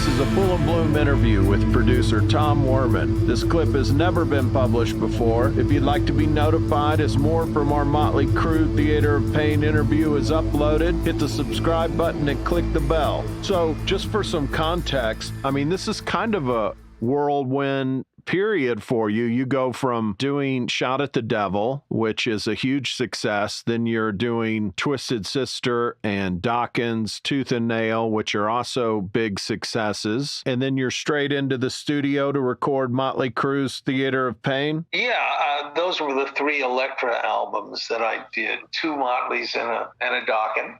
This is a Full and Bloom interview with producer Tom Werman. This clip has never been published before. If you'd like to be notified as more from our Motley Crue Theater of Pain interview is uploaded, hit the subscribe button and click the bell. So just for some context, I mean, this is kind of a whirlwind period for you. You go from doing Shout at the Devil, which is a huge success. Then you're doing Twisted Sister and Dokken's Tooth and Nail, which are also big successes. And then you're straight into the studio to record Motley Crue's Theater of Pain. Yeah, those were the 3 Elektra albums that I did. 2 Motleys and a Dokken.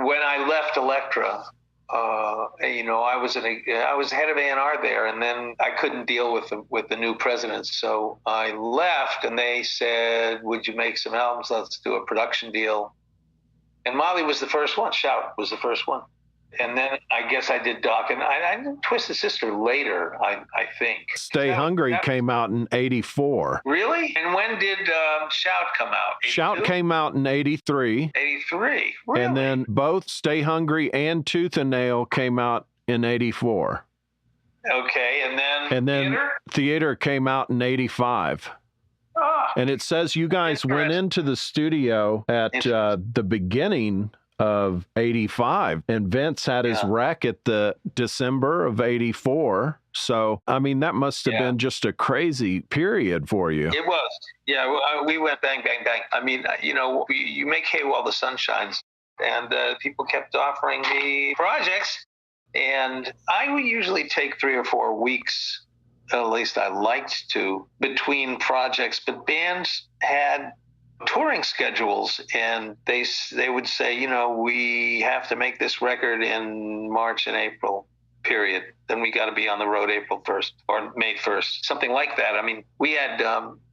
When I left Elektra, I was head of A&R there, and then I couldn't deal with the new president, so I left, and they said, "Would you make some albums? Let's do a production deal." And Motley was the first one. Shout was the first one. And then I guess I did Dokken. I did Twisted Sister later, I think. Stay Hungry came out in 84. Really? And when did Shout come out? 82? Shout came out in 83. 83. Really? And then both Stay Hungry and Tooth and Nail came out in 84. Okay, and then Theater came out in 85. And it says you guys went into the studio at the beginning of 85, and Vince had his wreck at the December of 84. So, I mean, that must have been just a crazy period for you. It was. Yeah, we went bang, bang, bang. I mean, you make hay while the sun shines, and people kept offering me projects, and I would usually take 3 or 4 weeks, at least I liked to, between projects, but bands had touring schedules, and they would say, we have to make this record in March and April, period. Then we got to be on the road April 1st or May 1st, something like that. I mean, we had,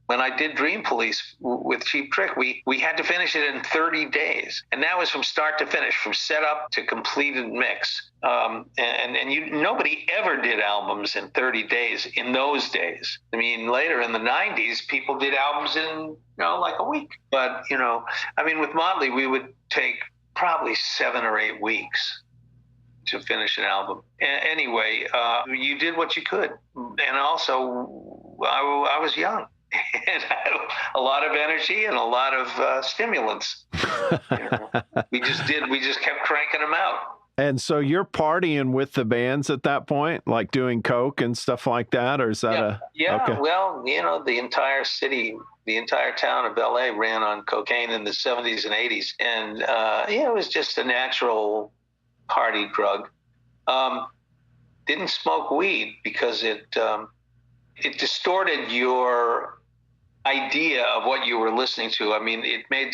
when I did Dream Police with Cheap Trick, we had to finish it in 30 days. And that was from start to finish, from setup to completed mix. Nobody ever did albums in 30 days in those days. I mean, later in the 90s, people did albums in, like a week. But, with Motley, we would take probably 7 or 8 weeks to finish an album. Anyway, you did what you could. And also, I was young. And I had a lot of energy and a lot of stimulants. We just kept cranking them out. And so you're partying with the bands at that point, like doing coke and stuff like that, or is that okay. Well, the entire city, the entire town of LA ran on cocaine in the 70s and 80s, and it was just a natural party drug. Didn't smoke weed because it distorted your idea of what you were listening to. I mean, it made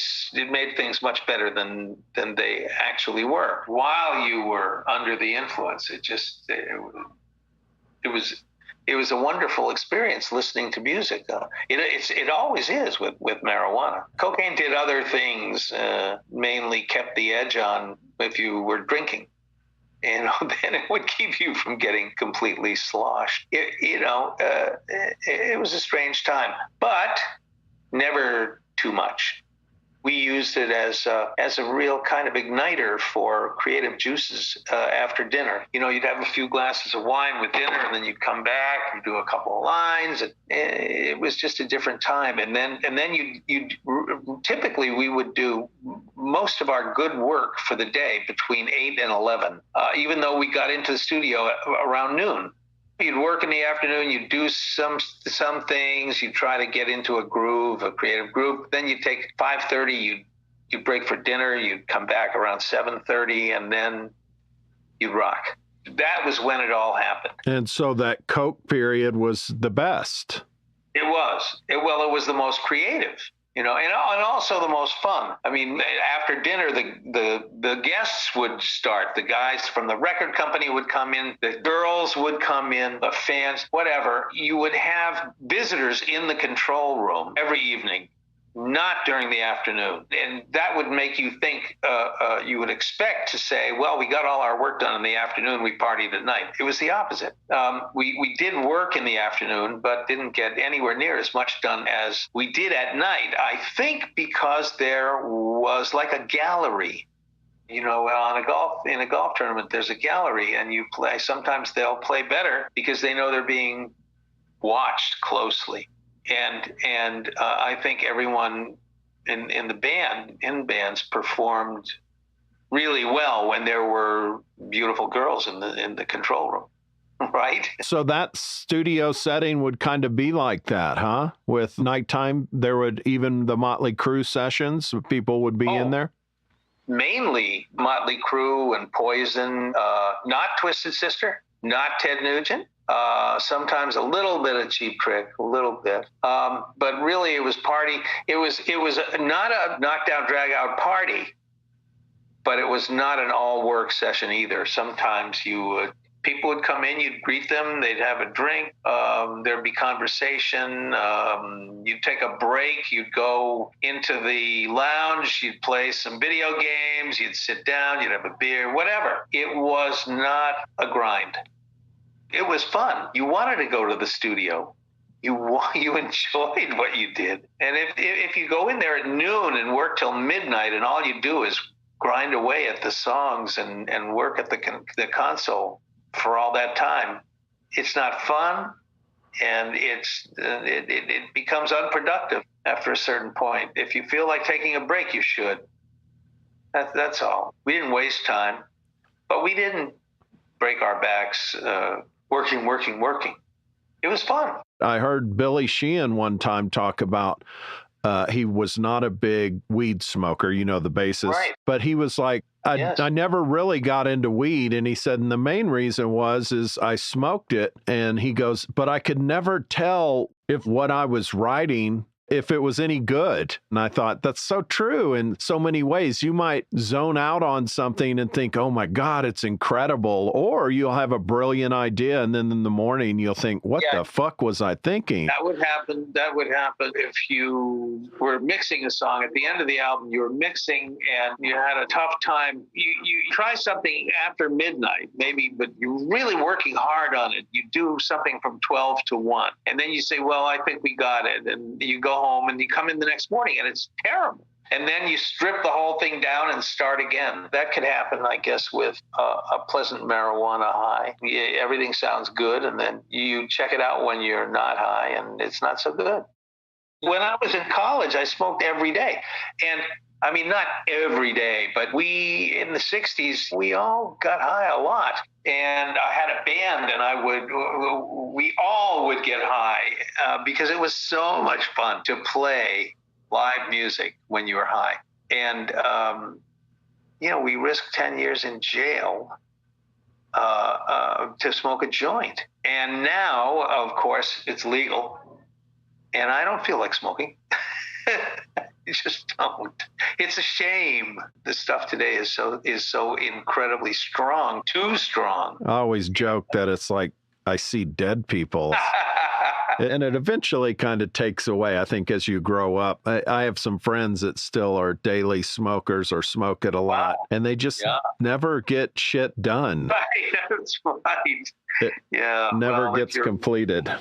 things much better than they actually were while you were under the influence. It was a wonderful experience listening to music. It always is with marijuana. Cocaine did other things, mainly kept the edge on if you were drinking. Then it would keep you from getting completely sloshed. It was a strange time, but never too much. We used it as a real kind of igniter for creative juices after dinner. You'd have a few glasses of wine with dinner, and then you'd come back and do a couple of lines. It was just a different time. And then you typically we would do most of our good work for the day between 8 and 11, even though we got into the studio around noon. You'd work in the afternoon, you'd do some things, you'd try to get into a groove, a creative groove. Then you'd take 5:30, you'd break for dinner, you'd come back around 7:30, and then you'd rock. That was when it all happened. And so that coke period was the best. It was. It was the most creative. And also the most fun. I mean, after dinner, the guests would start. The guys from the record company would come in. The girls would come in. The fans, whatever. You would have visitors in the control room every evening, not during the afternoon. And that would make you think, you would expect to say, well, we got all our work done in the afternoon, we partied at night. It was the opposite. We did work in the afternoon, but didn't get anywhere near as much done as we did at night. I think because there was like a gallery in a golf tournament, there's a gallery, and you play. Sometimes they'll play better because they know they're being watched closely. And I think everyone in bands performed really well when there were beautiful girls in the control room. Right. So that studio setting would kind of be like that, huh? With nighttime, there would even the Motley Crue sessions, people would be in there? Mainly Motley Crue and Poison, not Twisted Sister, not Ted Nugent. Sometimes a little bit of Cheap Trick, a little bit. But really it was party. It was not a knockdown, drag out party, but it was not an all work session either. Sometimes people would come in, you'd greet them, they'd have a drink, there'd be conversation, you'd take a break, you'd go into the lounge, you'd play some video games, you'd sit down, you'd have a beer, whatever. It was not a grind. It was fun. You wanted to go to the studio. You enjoyed what you did. And if you go in there at noon and work till midnight and all you do is grind away at the songs and work at the console for all that time, it's not fun, and it becomes unproductive after a certain point. If you feel like taking a break, you should. That's all. We didn't waste time, but we didn't break our backs working. It was fun. I heard Billy Sheehan one time talk about he was not a big weed smoker, the bassist, right. But he was like, I never really got into weed. And he said, and the main reason is I smoked it. And he goes, but I could never tell if what I was writing, if it was any good. And I thought, that's so true in so many ways. You might zone out on something and think, oh my God, it's incredible. Or you'll have a brilliant idea, and then in the morning you'll think, what the fuck was I thinking? That would happen if you were mixing a song. At the end of the album, you were mixing and you had a tough time. You try something after midnight, maybe, but you're really working hard on it. You do something from 12 to 1. And then you say, well, I think we got it. And you go home and you come in the next morning and it's terrible. And then you strip the whole thing down and start again. That could happen, I guess, with a pleasant marijuana high. Everything sounds good, and then you check it out when you're not high, and it's not so good. When I was in college, I smoked every day. And I mean, not every day, but in the 60s, we all got high a lot. And I had a band, and we all would get high because it was so much fun to play live music when you were high. And, we risked 10 years in jail to smoke a joint. And now, of course, it's legal. And I don't feel like smoking. You just don't. It's a shame. The stuff today is so incredibly strong, too strong. I always joke that it's like I see dead people. And it eventually kind of takes away, I think, as you grow up. I have some friends that still are daily smokers or smoke it a lot, and they just never get shit done. Right, that's right. It never gets completed.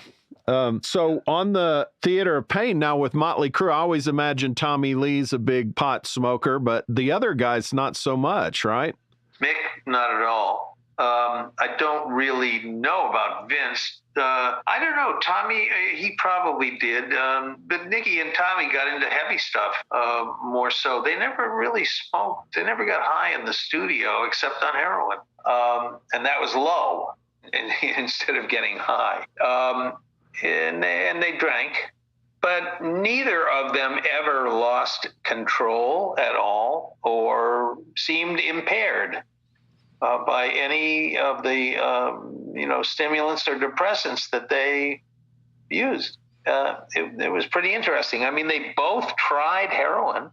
So on the Theater of Pain, now with Motley Crue, I always imagine Tommy Lee's a big pot smoker, but the other guys, not so much, right? Mick, not at all. I don't really know about Vince. I don't know. Tommy, he probably did. But Nikki and Tommy got into heavy stuff more so. They never really smoked. They never got high in the studio except on heroin. And that was low instead of getting high. And they drank. But neither of them ever lost control at all or seemed impaired by any of the stimulants or depressants that they used. It was pretty interesting. I mean, they both tried heroin.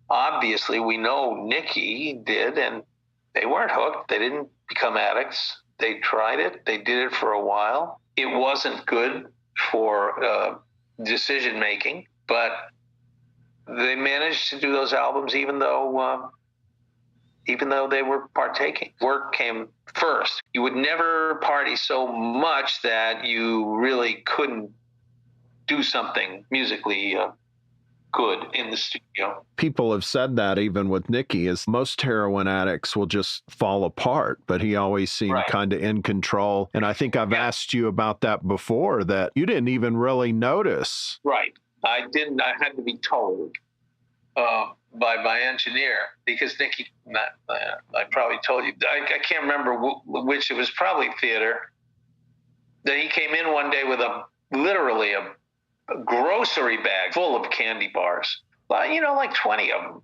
Obviously, we know Nikki did, and they weren't hooked. They didn't become addicts. They tried it. They did it for a while. It wasn't good for decision making, but they managed to do those albums even though they were partaking. Work came first. You would never party so much that you really couldn't do something musically good in the studio. People have said that even with Nikki, is most heroin addicts will just fall apart, but he always seemed kind of in control. And I think I've asked you about that before, that you didn't even really notice. Right. I didn't. I had to be told by my engineer, because Nikki, I probably told you, I can't remember which, it was probably theater, that he came in one day with literally a grocery bag full of candy bars, like 20 of them.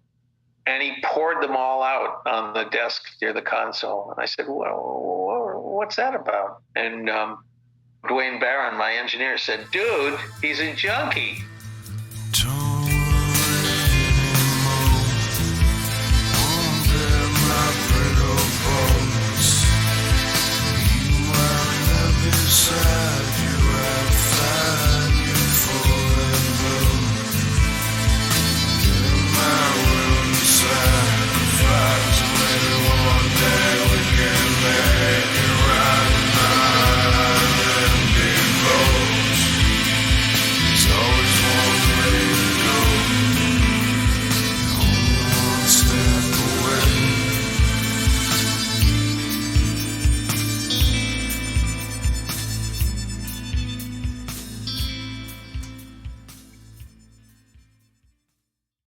And he poured them all out on the desk near the console. And I said, well, what's that about? And Dwayne Barron, my engineer, said, dude, he's a junkie.